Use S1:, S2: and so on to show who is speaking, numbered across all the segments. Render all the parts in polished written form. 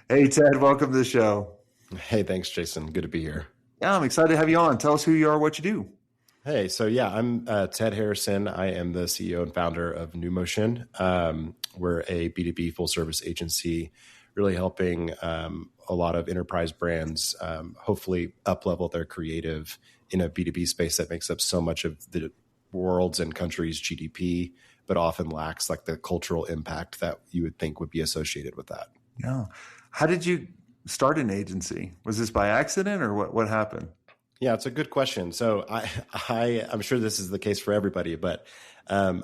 S1: Hey, Ted, welcome to the show.
S2: Hey, thanks, Jason. Good to be here.
S1: Yeah, I'm excited to have you on. Tell us who you are, what you do.
S2: Hey, I'm Ted Harrison. I am the CEO and founder of New Motion. We're a B2B full service agency, really helping a lot of enterprise brands hopefully up-level their creative in a B2B space that makes up so much of the world's and countries' GDP, but often lacks like the cultural impact that you would think would be associated with that.
S1: Yeah. How did you start an agency? Was this by accident or what happened?
S2: Yeah, it's a good question. So I'm sure this is the case for everybody, but so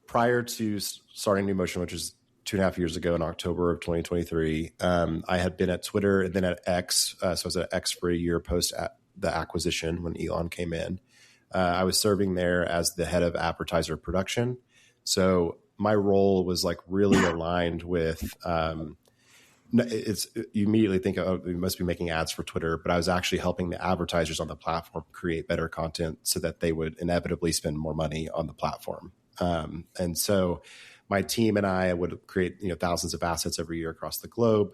S2: prior to starting New Motion, which is 2.5 years ago in October of 2023, I had been at Twitter and then at X. So I was at X for a year post the acquisition when Elon came in. I was serving there as the head of advertiser production. So my role was like really aligned with you immediately think, oh, we must be making ads for Twitter, but I was actually helping the advertisers on the platform create better content so that they would inevitably spend more money on the platform. And so my team and I would create thousands of assets every year across the globe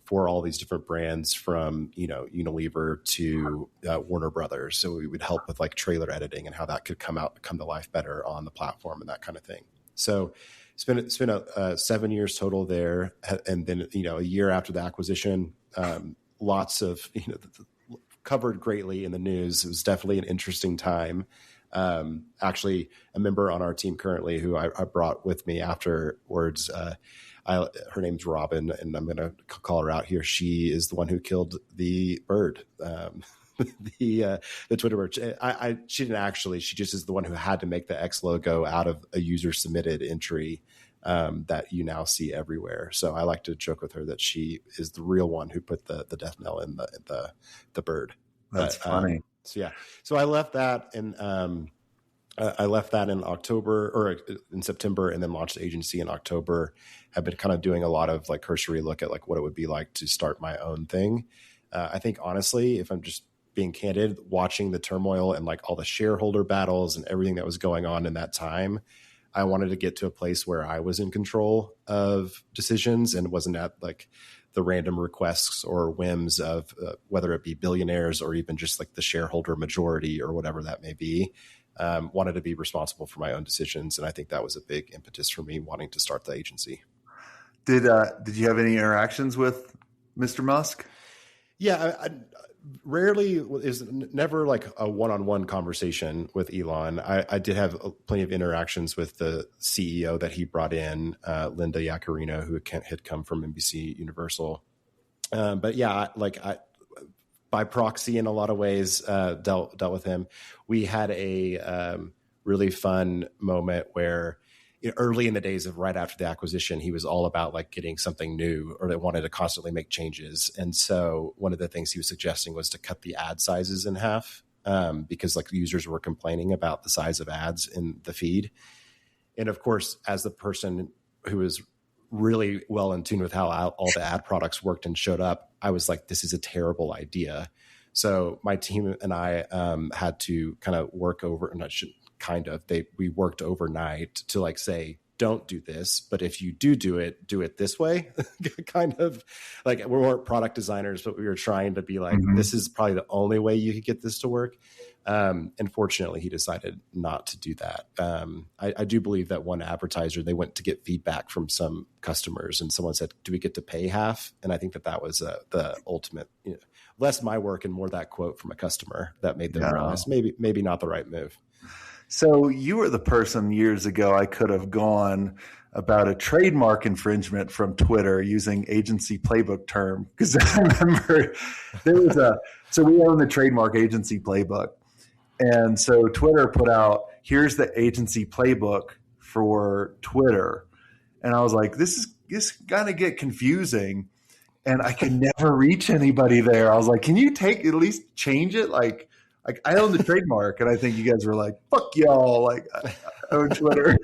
S2: for all these different brands, from Unilever to Warner Brothers. So we would help with like trailer editing and how that could come to life better on the platform and that kind of thing. So it's been 7 years total there, and then a year after the acquisition, lots of covered greatly in the news. It was definitely an interesting time. Actually, a member on our team currently who I brought with me afterwards, her name's Robin, and I'm going to call her out here. She is the one who killed the bird. The Twitter bird. She didn't actually. She just is the one who had to make the X logo out of a user submitted entry that you now see everywhere. So I like to joke with her that she is the real one who put the death knell in the bird.
S1: That's funny.
S2: So I left that in October or in September, and then launched the agency in October. Have been kind of doing a lot of like cursory look at like what it would be like to start my own thing. I think honestly, if I'm just being candid, watching the turmoil and like all the shareholder battles and everything that was going on in that time, I wanted to get to a place where I was in control of decisions and wasn't at like the random requests or whims of whether it be billionaires or even just like the shareholder majority or whatever that may be. Wanted to be responsible for my own decisions. And I think that was a big impetus for me wanting to start the agency.
S1: Did you have any interactions with Mr. Musk?
S2: Yeah, I rarely is never like a one-on-one conversation with Elon. I did have plenty of interactions with the CEO that he brought in, Linda Yaccarino, who had come from NBC Universal. But yeah, by proxy in a lot of ways, dealt with him. We had a really fun moment where early in the days of right after the acquisition, he was all about like getting something new, or they wanted to constantly make changes. And so one of the things he was suggesting was to cut the ad sizes in half because like users were complaining about the size of ads in the feed. And of course, as the person who was really well in tune with how all the ad products worked and showed up, I was like, this is a terrible idea. So my team and I had to kind of work over, and we worked overnight to like say, don't do this, but if you do it this way. Kind of like, we weren't product designers, but we were trying to be like, this is probably the only way you could get this to work. Unfortunately, he decided not to do that. I do believe that one advertiser, they went to get feedback from some customers, and someone said, do we get to pay half? And I think that was the ultimate, less my work and more that quote from a customer that made them realize maybe not the right move.
S1: So you were the person years ago I could have gone about a trademark infringement from Twitter using agency playbook term, because I remember so we own the trademark agency playbook. And so Twitter put out, here's the agency playbook for Twitter. And I was like, this is going to get confusing. And I could never reach anybody there. I was like, can you at least change it? Like I own the trademark, and I think you guys were like, fuck y'all. Like I own Twitter.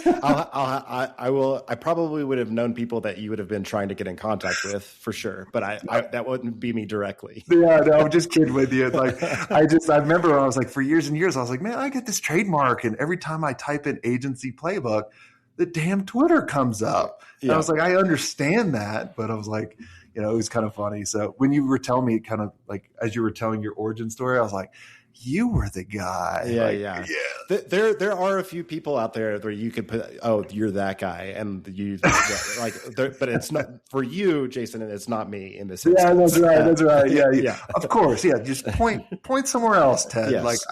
S2: I probably would have known people that you would have been trying to get in contact with for sure, but I that wouldn't be me directly.
S1: Yeah, no, I'm just kidding with you. Like I remember when I was like, for years and years, I was like, man, I get this trademark, and every time I type in agency playbook, the damn Twitter comes up. And I was like, I understand that, but I was like, it was kind of funny. So when you were telling me kind of like, as you were telling your origin story, I was like, you were the guy.
S2: Yeah. There are a few people out there where you could put, oh, you're that guy, and you but it's not for you, Jason, and it's not me in this instance.
S1: Yeah, that's right. Yeah. Of course. Yeah. Just point somewhere else, Ted.
S2: Yes,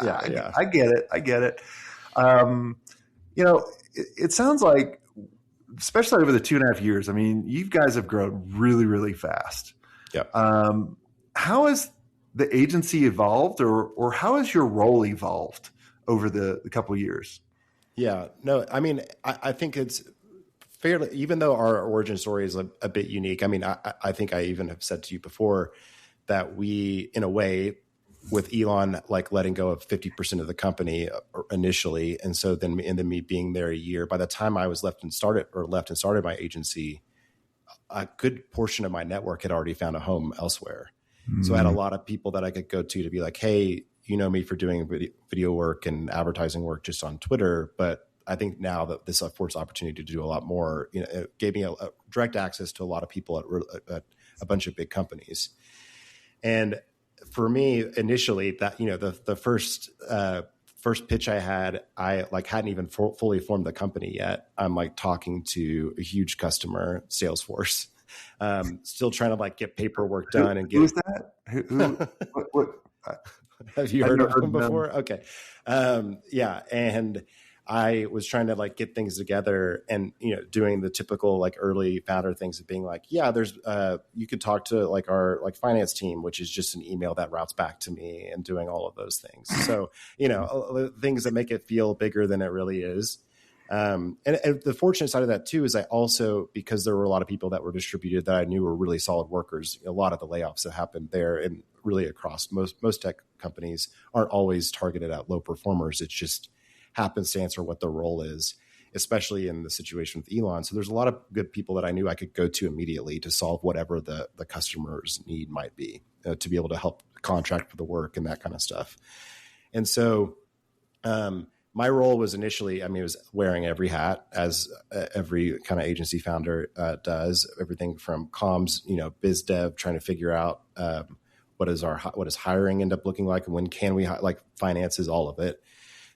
S1: I get it. It sounds like, especially over the 2.5 years, I mean, you guys have grown really, really fast.
S2: Yeah.
S1: How has the agency evolved, or how has your role evolved over the couple of years?
S2: Yeah, no, I mean, I think it's fairly, even though our origin story is a bit unique. I mean, I think I even have said to you before that we, in a way, with Elon, like letting go of 50% of the company initially. And so then me being there a year, by the time I was left and started my agency, a good portion of my network had already found a home elsewhere. So I had a lot of people that I could go to be like, hey, you know me for doing video work and advertising work just on Twitter. But I think now that this affords opportunity to do a lot more, it gave me a direct access to a lot of people at a bunch of big companies. And for me, initially, that, the first pitch I had, I hadn't even fully formed the company yet. I'm like talking to a huge customer, Salesforce. Still trying to get paperwork done and get.
S1: Who's that? Who what?
S2: Have you heard of them before? Okay. Yeah. And I was trying to get things together and, doing the typical early founder things of being there's, you could talk to our finance team, which is just an email that routes back to me, and doing all of those things. So, things that make it feel bigger than it really is. And the fortunate side of that too is I also, because there were a lot of people that were distributed that I knew were really solid workers, a lot of the layoffs that happened there and really across most tech companies aren't always targeted at low performers. It's just happenstance or what the role is, especially in the situation with Elon. So there's a lot of good people that I knew I could go to immediately to solve whatever the customer's need might be, to be able to help contract for the work and that kind of stuff. And so, my role was initially, it was wearing every hat, as every kind of agency founder does. Everything from comms, biz dev, trying to figure out what does hiring end up looking like, and when can we finances, all of it,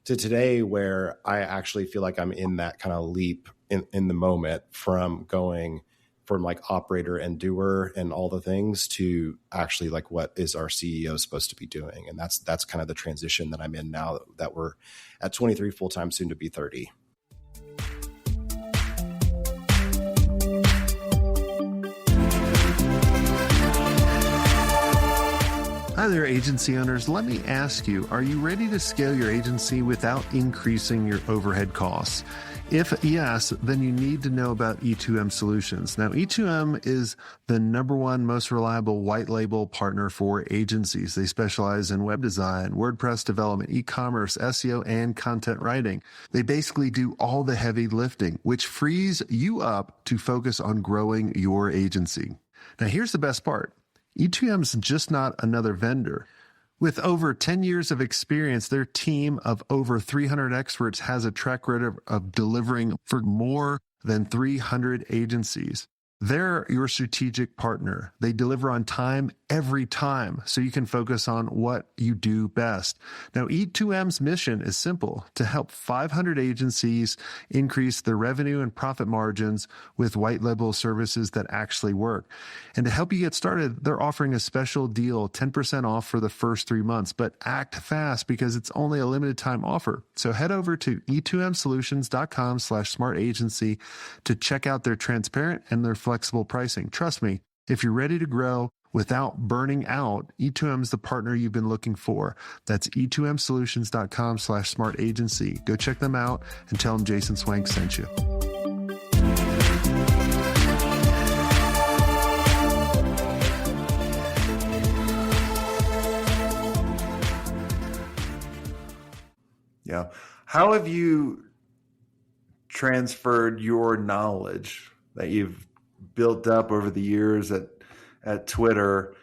S2: to today where I actually feel like I'm in that kind of leap in the moment from going from operator and doer and all the things to actually what is our CEO supposed to be doing. And that's kind of the transition that I'm in now that we're at 23 full-time, soon to be 30.
S3: Hi there, agency owners. Let me ask you, are you ready to scale your agency without increasing your overhead costs? If yes, then you need to know about E2M Solutions. Now, E2M is the #1 most reliable white label partner for agencies. They specialize in web design, WordPress development, e-commerce, SEO, and content writing. They basically do all the heavy lifting, which frees you up to focus on growing your agency. Now, here's the best part. E2M is just not another vendor. With over 10 years of experience, their team of over 300 experts has a track record of delivering for more than 300 agencies. They're your strategic partner. They deliver on time every time, so you can focus on what you do best. Now, E2M's mission is simple: to help 500 agencies increase their revenue and profit margins with white label services that actually work. And to help you get started, they're offering a special deal, 10% off for the first 3 months, but act fast because it's only a limited time offer. So head over to e2msolutions.com/smartagency to check out their transparent and their flexible pricing. Trust me, if you're ready to grow without burning out, E2M is the partner you've been looking for. That's e2msolutions.com/smartagency. Go check them out and tell them Jason Swank sent you.
S1: Yeah. How have you transferred your knowledge that you've built up over the years at Twitter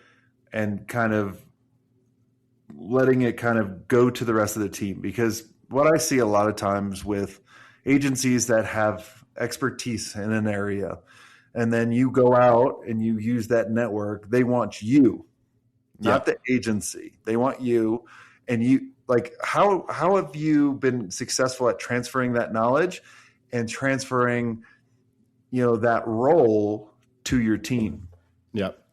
S1: and kind of letting it kind of go to the rest of the team? Because what I see a lot of times with agencies that have expertise in an area, and then you go out and you use that network, they want you, not the agency. They want you. And you, like, how have you been successful at transferring that knowledge and transferring, that role to your team?
S2: Yep.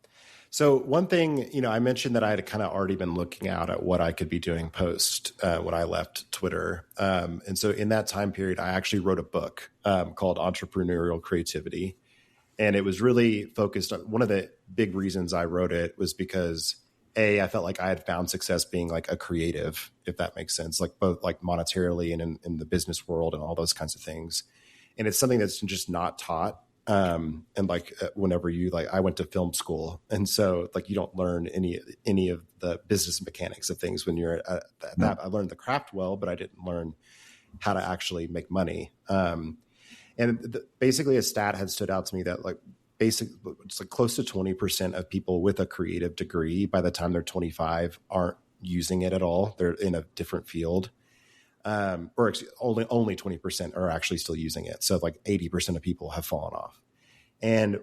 S2: So one thing, I mentioned that I had kind of already been looking out at what I could be doing post when I left Twitter. And so in that time period, I actually wrote a book called Entrepreneurial Creativity. And it was really focused on, one of the big reasons I wrote it was because I felt like I had found success being like a creative, if that makes sense, like both like monetarily and in the business world and all those kinds of things. And it's something that's just not taught. And like whenever you I went to film school, and so like you don't learn any of the business mechanics of things when you're at that. I learned the craft well, but I didn't learn how to actually make money. Basically, a stat had stood out to me that it's like close to 20% of people with a creative degree by the time they're 25 aren't using it at all. They're in a different field. Or only 20% are actually still using it. So like 80% of people have fallen off. And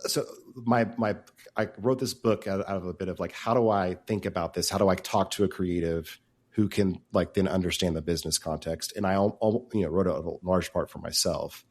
S2: so I wrote this book out of a bit of like, how do I think about this? How do I talk to a creative who can then understand the business context? And I wrote it a large part for myself.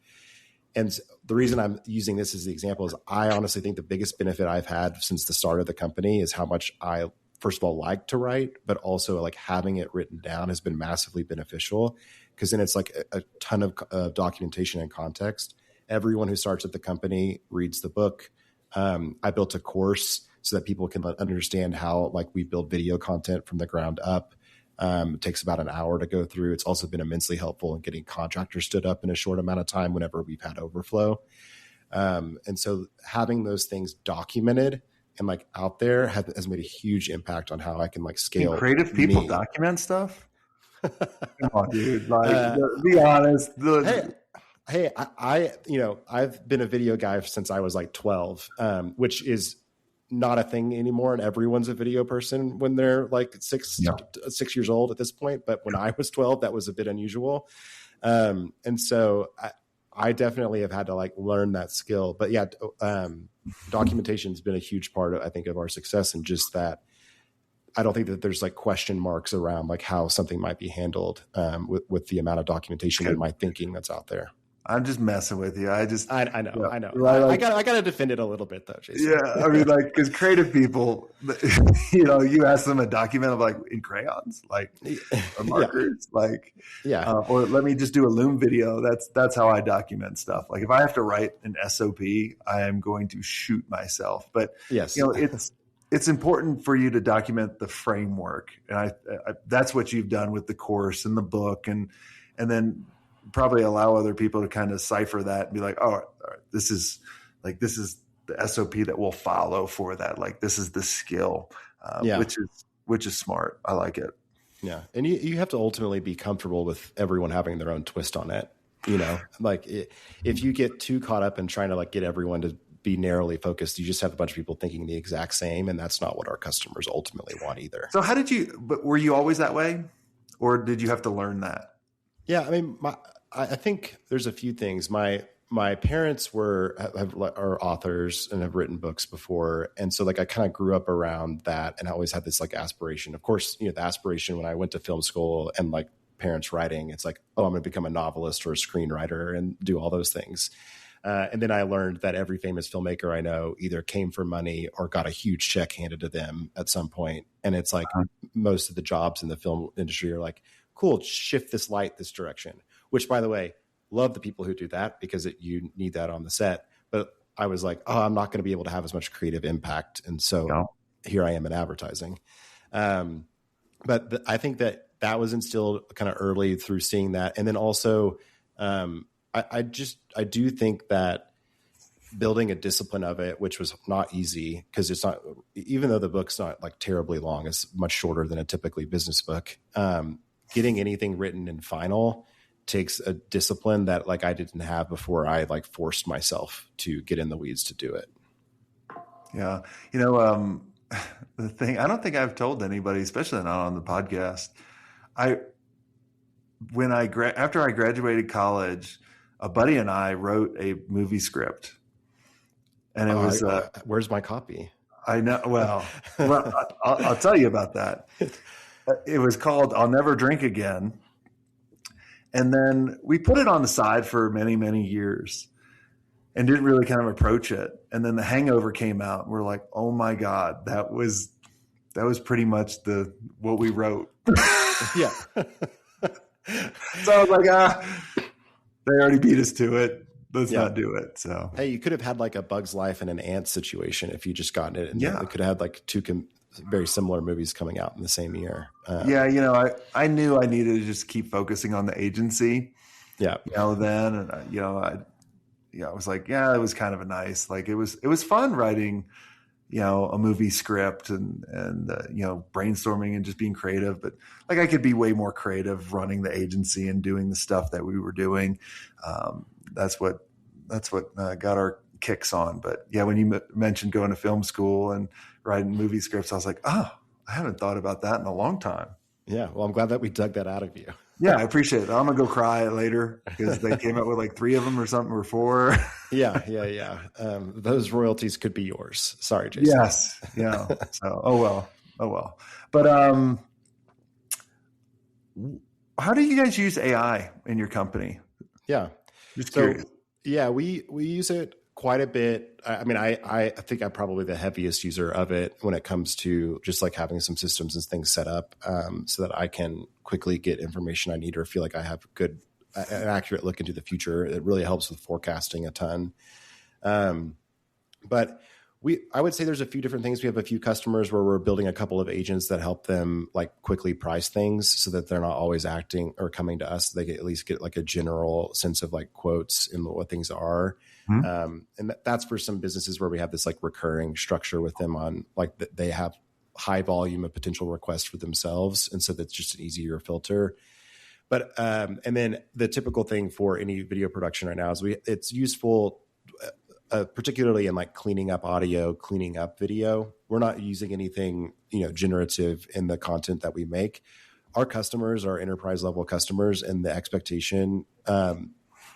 S2: And the reason I'm using this as the example is I honestly think the biggest benefit I've had since the start of the company is how much I, first of all, like to write, but also like having it written down has been massively beneficial, because then it's like a ton of documentation and context. Everyone who starts at the company reads the book. I built a course so that people can understand how we build video content from the ground up. It takes about an hour to go through. It's also been immensely helpful in getting contractors stood up in a short amount of time whenever we've had overflow. And so having those things documented and out there has made a huge impact on how I can scale.
S1: Can creative people document stuff? Come on, dude. Be honest.
S2: Hey, I've been a video guy since I was 12, which is not a thing anymore. And everyone's a video person when they're 6 years old at this point. But when I was 12, that was a bit unusual. And so I definitely have had to learn that skill. But yeah, documentation has been a huge part of, I think, of our success, and just that I don't think that there's question marks around how something might be handled with the amount of documentation and my thinking that's out there.
S1: I'm just messing with you. I know.
S2: I got to defend it a little bit though, Jason.
S1: Yeah, I mean, because creative people, you ask them a document of in crayons, or markers, or let me just do a Loom video. That's how I document stuff. If I have to write an SOP, I am going to shoot myself. But
S2: yes,
S1: it's important for you to document the framework, and I that's what you've done with the course and the book, and then probably allow other people to kind of cipher that and be like, oh, all right, this is the SOP that we'll follow for that. This is the skill, which is smart. I like it.
S2: Yeah. And you have to ultimately be comfortable with everyone having their own twist on it. If you get too caught up in trying to get everyone to be narrowly focused, you just have a bunch of people thinking the exact same. And that's not what our customers ultimately want either.
S1: So but were you always that way, or did you have to learn that?
S2: Yeah. I mean, I think there's a few things. My parents are authors and have written books before. And so I kind of grew up around that, and I always had this aspiration. Of course, the aspiration when I went to film school and parents writing, it's oh, I'm going to become a novelist or a screenwriter and do all those things. And then I learned that every famous filmmaker I know either came for money or got a huge check handed to them at some point. And it's most of the jobs in the film industry are cool, shift this light this direction. Which, by the way, love the people who do that, because you need that on the set. But I was I'm not going to be able to have as much creative impact. And so here I am in advertising. But I think that was instilled kind of early through seeing that. And then also, I do think that building a discipline of it, which was not easy, because it's not, even though the book's not terribly long, it's much shorter than a typically business book. Getting anything written in final takes a discipline that I didn't have before I forced myself to get in the weeds to do it.
S1: Yeah. The thing, I don't think I've told anybody, especially not on the podcast. After I graduated college, a buddy and I wrote a movie script, and it was
S2: where's my copy?
S1: I know. Well, I'll tell you about that. It was called "I'll Never Drink Again," and then we put it on the side for many, many years, and didn't really kind of approach it. And then The Hangover came out, and we're like, "Oh my God, that was pretty much what we wrote."
S2: Yeah.
S1: So I was like, they already beat us to it. Let's not do it. So,
S2: hey, you could have had like a Bug's Life and an Ant situation if you just gotten it. And it could have had like two very similar movies coming out in the same year.
S1: I knew I needed to just keep focusing on the agency.
S2: Yeah.
S1: Then, and I was like, it was kind of it was fun writing, a movie script and brainstorming and just being creative. But like, I could be way more creative running the agency and doing the stuff that we were doing. That's what got our kicks on. But yeah, when you mentioned going to film school and writing movie scripts, I was like, I haven't thought about that in a long time.
S2: Yeah. Well, I'm glad that we dug that out of you.
S1: Yeah, I appreciate it. I'm going to go cry later because they came out with like 3 of them or something, or 4.
S2: Yeah. Those royalties could be yours. Sorry, Jason.
S1: Yes. Yeah. So, oh well. But how do you guys use AI in your company?
S2: Yeah.
S1: Just curious.
S2: Yeah, we use it quite a bit. I mean, I think I'm probably the heaviest user of it when it comes to just like having some systems and things set up so that I can quickly get information I need or feel like I have an accurate look into the future. It really helps with forecasting a ton. But I would say there's a few different things. We have a few customers where we're building a couple of agents that help them like quickly price things so that they're not always acting or coming to us. They can at least get like a general sense of like quotes and what things are. Mm-hmm. And that's for some businesses where we have this like recurring structure with them on like they have high volume of potential requests for themselves. And so that's just an easier filter. But, and then the typical thing for any video production right now is it's useful particularly in like cleaning up audio, cleaning up video. We're not using anything, generative in the content that we make. Our customers are enterprise level customers, and the expectation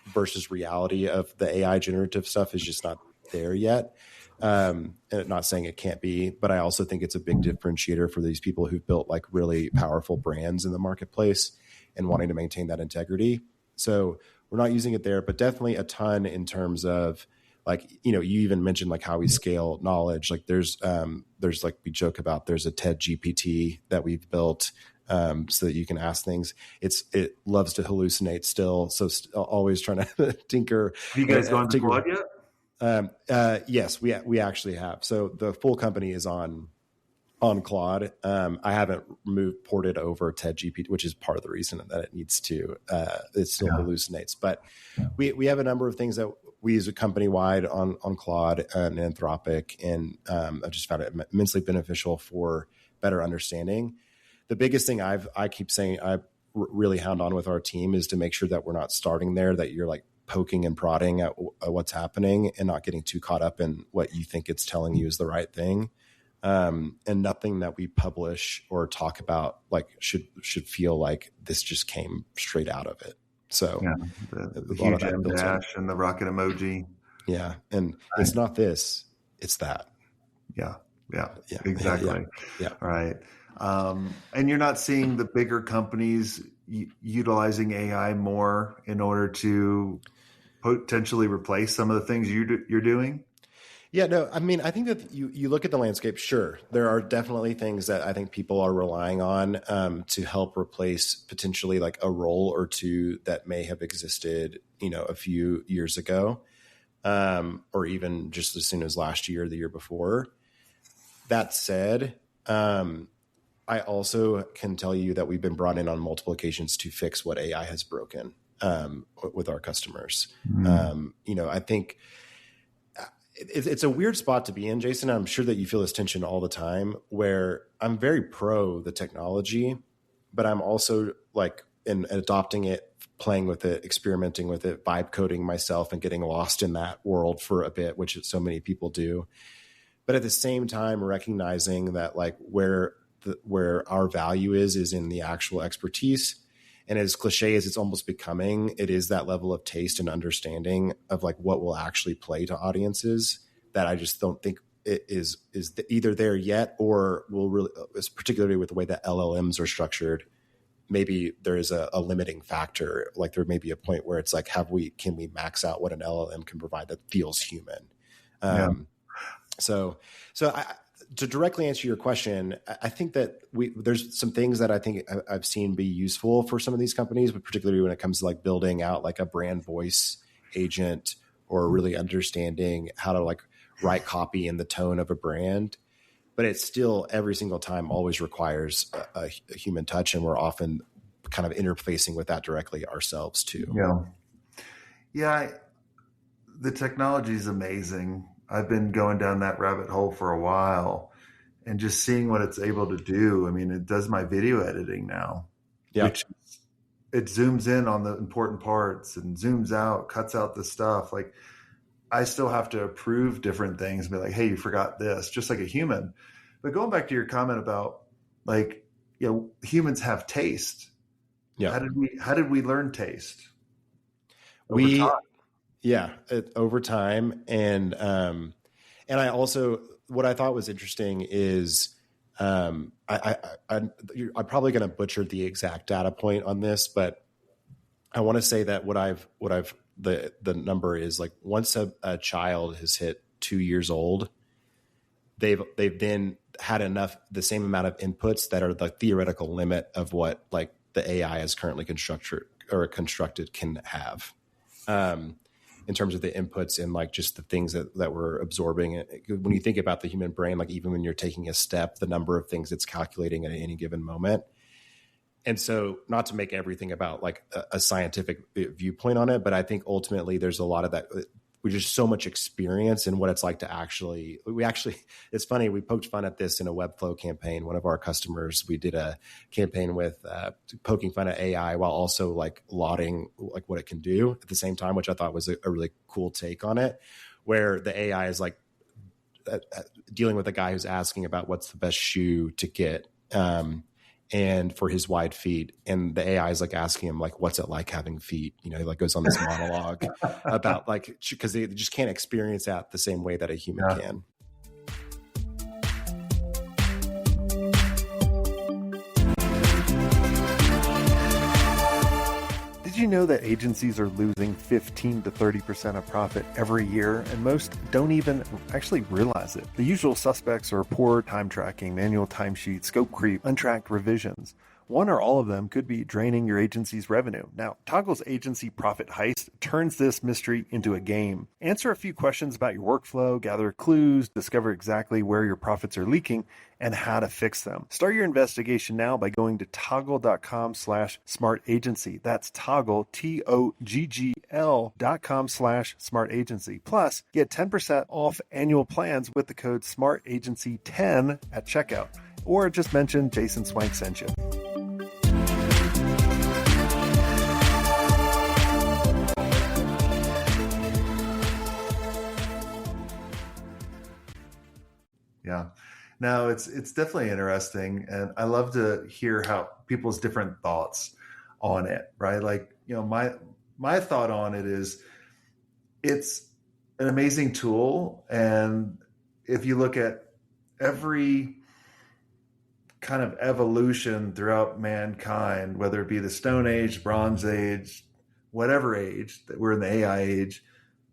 S2: versus reality of the AI generative stuff is just not there yet. And not saying it can't be, but I also think it's a big differentiator for these people who've built like really powerful brands in the marketplace and wanting to maintain that integrity. So we're not using it there, but definitely a ton in terms of like, you even mentioned like how we scale knowledge. Like there's like we joke about, there's a TED GPT that we've built so that you can ask things. It loves to hallucinate still. So always trying to tinker.
S1: Have you guys gone to Claude yet?
S2: Yes, we actually have. So the full company is on Claude. I haven't ported over TED GPT, which is part of the reason that it needs to, it still hallucinates. But we have a number of things that we use company wide on Claude and Anthropic. And I've just found it immensely beneficial for better understanding. The biggest thing I keep saying I really hound on with our team is to make sure that we're not starting there, that you're like poking and prodding at what's happening and not getting too caught up in what you think it's telling you is the right thing. And nothing that we publish or talk about like should feel like this just came straight out of it. So
S1: the huge M dash and the rocket emoji.
S2: Yeah. And it's not this, it's that.
S1: Yeah. Exactly.
S2: Yeah.
S1: Right. And you're not seeing the bigger companies utilizing AI more in order to potentially replace some of the things you're doing?
S2: Yeah, no, I mean, I think that you look at the landscape, sure, there are definitely things that I think people are relying on to help replace potentially like a role or two that may have existed, a few years ago, or even just as soon as last year or the year before. That said, I also can tell you that we've been brought in on multiple occasions to fix what AI has broken with our customers. Mm-hmm. I think it's a weird spot to be in, Jason. I'm sure that you feel this tension all the time where I'm very pro the technology, but I'm also like in adopting it, playing with it, experimenting with it, vibe coding myself and getting lost in that world for a bit, which so many people do. But at the same time, recognizing that like where our value is in the actual expertise And as cliche as it's almost becoming, it is that level of taste and understanding of like what will actually play to audiences that I just don't think it is either there yet, or will really, particularly with the way that LLMs are structured, maybe there is a limiting factor. Like there may be a point where it's like, can we max out what an LLM can provide that feels human? So to directly answer your question, I think that there's some things that I think I've seen be useful for some of these companies, but particularly when it comes to like building out like a brand voice agent, or really understanding how to like write copy in the tone of a brand. But it still every single time always requires a human touch, and we're often kind of interfacing with that directly ourselves too.
S1: Yeah. The technology is amazing. I've been going down that rabbit hole for a while and just seeing what it's able to do. I mean, it does my video editing now, which it zooms in on the important parts and zooms out, cuts out the stuff. Like I still have to approve different things and be like, hey, you forgot this, just like a human. But going back to your comment about like, humans have taste.
S2: Yeah.
S1: How did we learn taste?
S2: Over time. And I also, what I thought was interesting is, I'm probably going to butcher the exact data point on this, but I want to say that the number is like once a child has hit 2 years old, they've then had the same amount of inputs that are the theoretical limit of what like the AI is currently constructed can have. In terms of the inputs and like just the things that we're absorbing. When you think about the human brain, like even when you're taking a step, the number of things it's calculating at any given moment. And so not to make everything about like a scientific viewpoint on it, but I think ultimately there's a lot of that. We just so much experience in what it's like to it's funny. We poked fun at this in a Webflow campaign. One of our customers, we did a campaign with poking fun at AI while also like lauding like what it can do at the same time, which I thought was a really cool take on it, where the AI is like dealing with a guy who's asking about what's the best shoe to get. And for his wide feet, and the AI is like asking him like, what's it like having feet? He like goes on this monologue about like, because they just can't experience that the same way that a human can.
S3: Did you know that agencies are losing 15 to 30% of profit every year, and most don't even actually realize it? The usual suspects are poor time tracking, manual timesheets, scope creep, untracked revisions. One or all of them could be draining your agency's revenue. Now, Toggle's agency profit heist turns this mystery into a game. Answer a few questions about your workflow, gather clues, discover exactly where your profits are leaking, and how to fix them. Start your investigation now by going to toggle.com/smartagency. That's Toggle, TOGGL.com/smartagency. Plus, get 10% off annual plans with the code SMARTAGENCY10 at checkout. Or just mention Jason Swank sent you.
S1: Yeah. No, it's definitely interesting. And I love to hear how people's different thoughts on it, right? Like, my thought on it is it's an amazing tool. And if you look at every kind of evolution throughout mankind, whether it be the Stone Age, Bronze Age, whatever age that we're in, the AI age,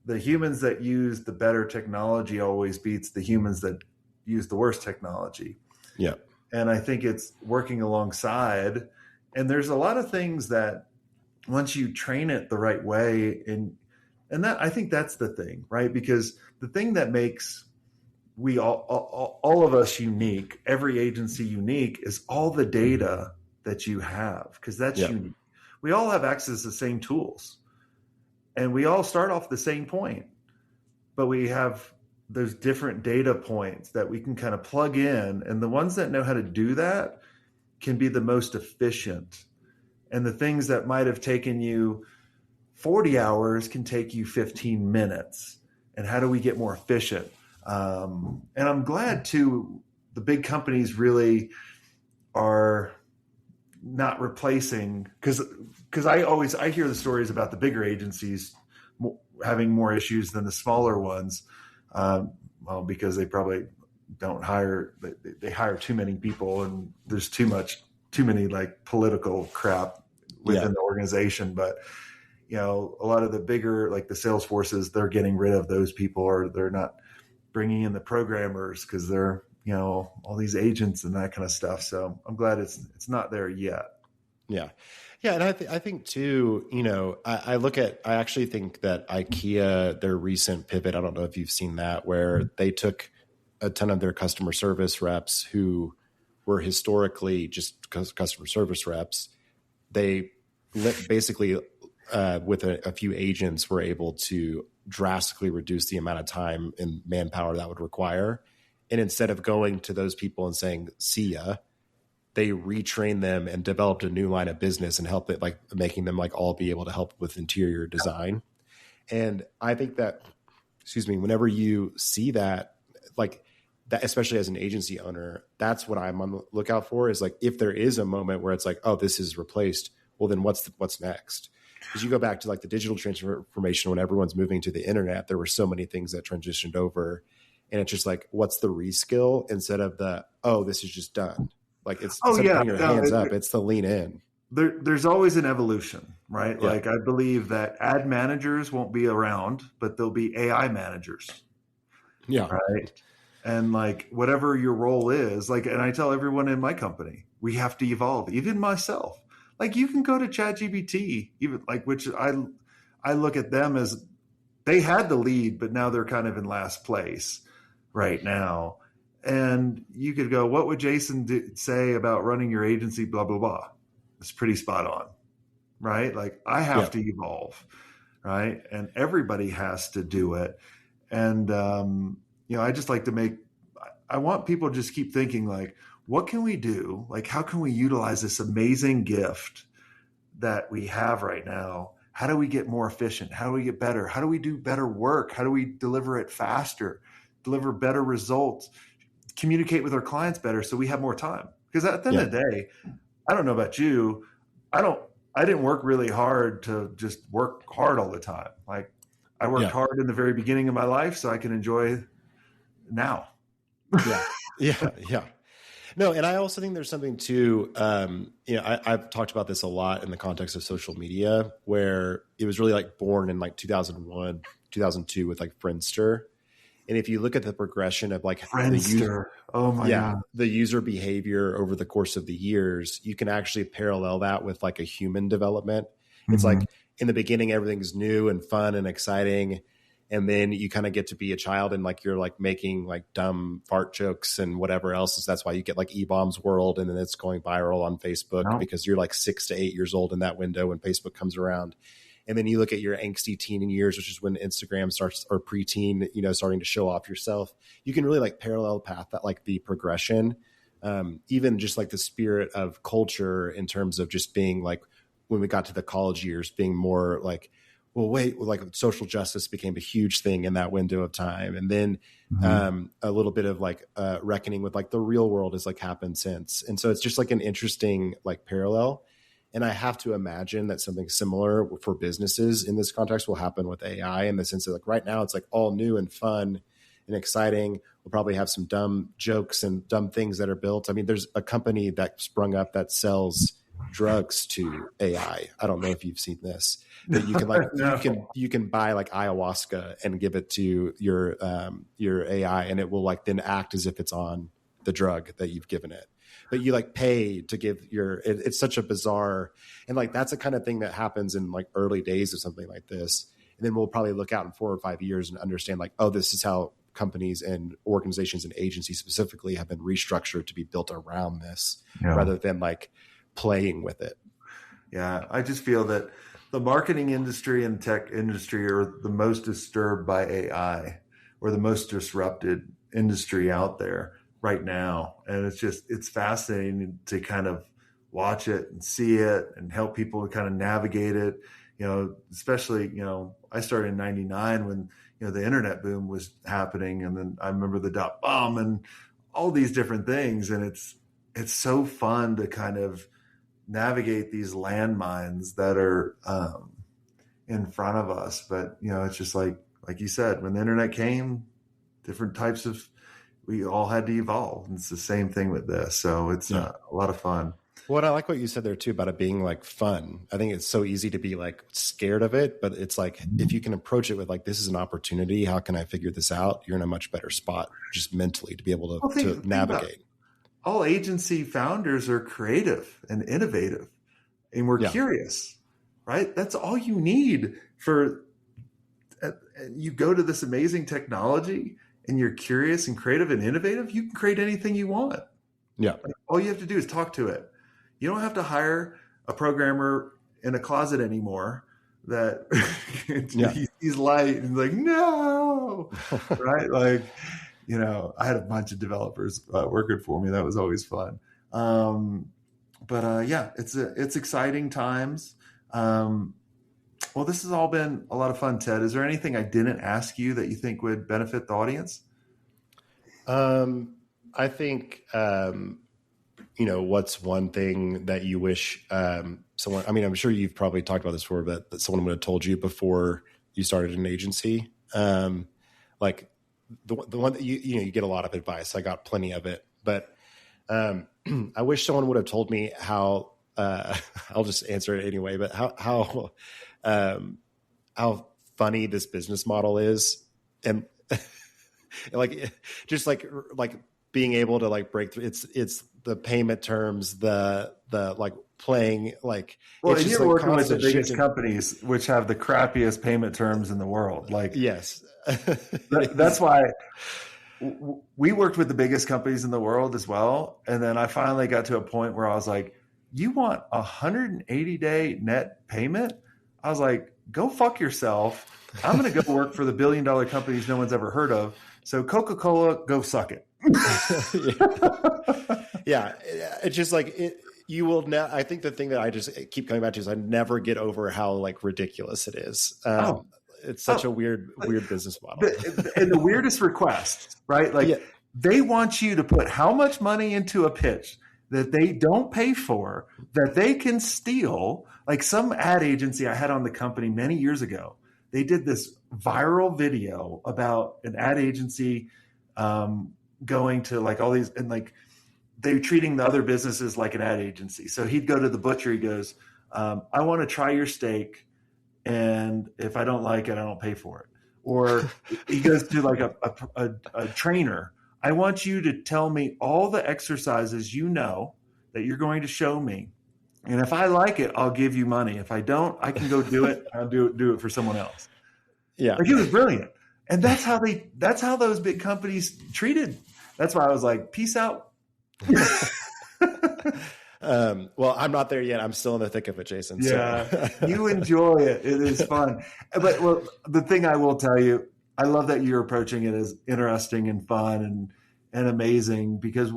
S1: the humans that use the better technology always beats the humans that use the worst technology.
S2: Yeah.
S1: And I think it's working alongside. And there's a lot of things that once you train it the right way, and that, I think that's the thing, right? Because the thing that makes we all of us unique, every agency unique, is all the data that you have, because that's unique. We all have access to the same tools, and we all start off the same point, but we have those different data points that we can kind of plug in, and the ones that know how to do that can be the most efficient. And the things that might have taken you 40 hours can take you 15 minutes. And how do we get more efficient? And I'm glad too, the big companies really are not replacing, because I hear the stories about the bigger agencies having more issues than the smaller ones. Well, because they probably don't hire, they hire too many people, and there's too many like political crap within the organization. But a lot of the bigger, like the sales forces, they're getting rid of those people, or they're not bringing in the programmers because they're all these agents and that kind of stuff. So I'm glad it's not there yet.
S2: Yeah. And I think too, I actually think that IKEA, their recent pivot, I don't know if you've seen that, where they took a ton of their customer service reps who were historically just customer service reps. They basically, with a few agents, were able to drastically reduce the amount of time and manpower that would require. And instead of going to those people and saying, see ya, they retrained them and developed a new line of business and helped it, like making them like all be able to help with interior design. And I think that, whenever you see that, like that, especially as an agency owner, that's what I'm on the lookout for, is like, if there is a moment where it's like, oh, this is replaced, well, then what's next? Because you go back to like the digital transformation, when everyone's moving to the internet, there were so many things that transitioned over, and it's just like, what's the reskill instead of the, oh, this is just done. Like it's putting your hands up, it's the lean in.
S1: There's always an evolution, right?
S2: Yeah.
S1: Like I believe that ad managers won't be around, but there'll be AI managers.
S2: Yeah.
S1: Right. And like whatever your role is, like, and I tell everyone in my company, we have to evolve, even myself. Like you can go to ChatGPT, even like, which I look at them as they had the lead, but now they're kind of in last place right now. And you could go, what would Jason say about running your agency? Blah, blah, blah. It's pretty spot on, right? Like I have to evolve, right? And everybody has to do it. And, I just like to I want people to just keep thinking like, what can we do? Like, how can we utilize this amazing gift that we have right now? How do we get more efficient? How do we get better? How do we do better work? How do we deliver it faster, deliver better results, communicate with our clients better so we have more time? Because at the end of the day, I don't know about you, I didn't work really hard to just work hard all the time. Like I worked hard in the very beginning of my life so I can enjoy now.
S2: Yeah. No, and I also think there's something too, I've talked about this a lot in the context of social media, where it was really like born in like 2001, 2002 with like Friendster. And if you look at the progression of like
S1: Friendster,
S2: the user behavior over the course of the years, you can actually parallel that with like a human development. Mm-hmm. It's like in the beginning, everything's new and fun and exciting. And then you kind of get to be a child and like you're like making like dumb fart jokes and whatever else. That's why you get like E-Bombs World, and then it's going viral on Facebook because you're like 6 to 8 years old in that window when Facebook comes around. And then you look at your angsty teen years, which is when Instagram starts, or preteen, starting to show off yourself. You can really like parallel path that, like the progression, even just like the spirit of culture in terms of just being like, when we got to the college years, being more like, well, wait, like social justice became a huge thing in that window of time. And then a little bit of like reckoning with like the real world has like happened since. And so it's just like an interesting like parallel. And I have to imagine that something similar for businesses in this context will happen with AI, in the sense that like right now it's like all new and fun and exciting. We'll probably have some dumb jokes and dumb things that are built. I mean, there's a company that sprung up that sells drugs to AI. I don't know if you've seen this, that you can like, you can buy like ayahuasca and give it to your AI, and it will like then act as if it's on the drug that you've given it. But you like pay to give it's such a bizarre, and like, that's the kind of thing that happens in like early days of something like this. And then we'll probably look out in 4 or 5 years and understand like, oh, this is how companies and organizations and agencies specifically have been restructured to be built around this, rather than like playing with it.
S1: Yeah. I just feel that the marketing industry and tech industry are the most disturbed by AI, or the most disrupted industry out there right now. And it's fascinating to kind of watch it and see it and help people to kind of navigate it, especially, I started in 99 when, the internet boom was happening. And then I remember the .bomb and all these different things. And it's so fun to kind of navigate these landmines that are in front of us. But, it's just like you said, when the internet came, different types of, we all had to evolve. And it's the same thing with this. So it's a lot of fun.
S2: Well, I like what you said there too about it being like fun. I think it's so easy to be like scared of it, but it's like, if you can approach it with like, this is an opportunity, how can I figure this out? You're in a much better spot just mentally to be able to navigate.
S1: All agency founders are creative and innovative, and we're curious, right? That's all you need you go to this amazing technology and you're curious and creative and innovative, you can create anything you want.
S2: Yeah.
S1: Like, all you have to do is talk to it. You don't have to hire a programmer in a closet anymore that he's light and like, no, right? Like, I had a bunch of developers working for me. That was always fun. But it's exciting times. Well, this has all been a lot of fun, Ted. Is there anything I didn't ask you that you think would benefit the audience?
S2: I think, what's one thing that you wish someone, I'm sure you've probably talked about this before, but that someone would have told you before you started an agency? Like the one that you get a lot of advice. I got plenty of it, but I wish someone would have told me how, I'll just answer it anyway, but how funny this business model is. And like, just like being able to like break through, it's the payment terms, the like playing, like,
S1: well,
S2: it's
S1: you're working with the biggest companies, which have the crappiest payment terms in the world. Like,
S2: yes,
S1: that's why we worked with the biggest companies in the world as well. And then I finally got to a point where I was like, you want 180-day net payment? I was like, go fuck yourself. I'm going to go work for the billion-dollar companies no one's ever heard of. So Coca-Cola, go suck it.
S2: Yeah. It's just like you will now. I think the thing that I just keep coming back to is I never get over how like ridiculous it is. It's such a weird business model.
S1: And the weirdest request, right? Like they want you to put how much money into a pitch that they don't pay for, that they can steal. Like some ad agency I had on the company many years ago, they did this viral video about an ad agency going to like all these, and like they were treating the other businesses like an ad agency. So he'd go to the butcher, he goes, I want to try your steak, and if I don't like it, I don't pay for it. Or he goes to like a trainer, I want you to tell me all the exercises that you're going to show me. And if I like it, I'll give you money. If I don't, I can go do it. I'll do it for someone else.
S2: Yeah.
S1: Like, it was brilliant. And that's how those big companies treated. That's why I was like, peace out.
S2: Well, I'm not there yet. I'm still in the thick of it, Jason.
S1: Yeah.
S2: So.
S1: You enjoy it. It is fun. But the thing I will tell you, I love that you're approaching it as interesting and fun and amazing, because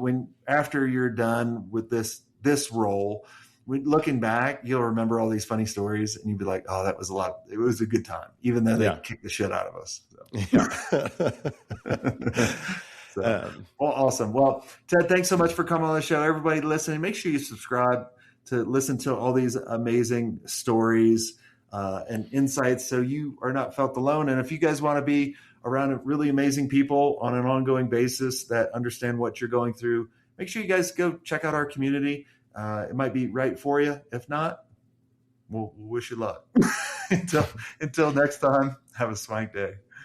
S1: after you're done with this role, looking back, you'll remember all these funny stories and you'd be like, oh, it was a good time, even though they kicked the shit out of us. So. Well, awesome. Well, Ted, thanks so much for coming on the show. Everybody listening, make sure you subscribe to listen to all these amazing stories and insights, so you are not felt alone. And if you guys want to be around really amazing people on an ongoing basis that understand what you're going through, make sure you guys go check out our community. It might be right for you. If not, we'll wish you luck. Until next time, have a swank day.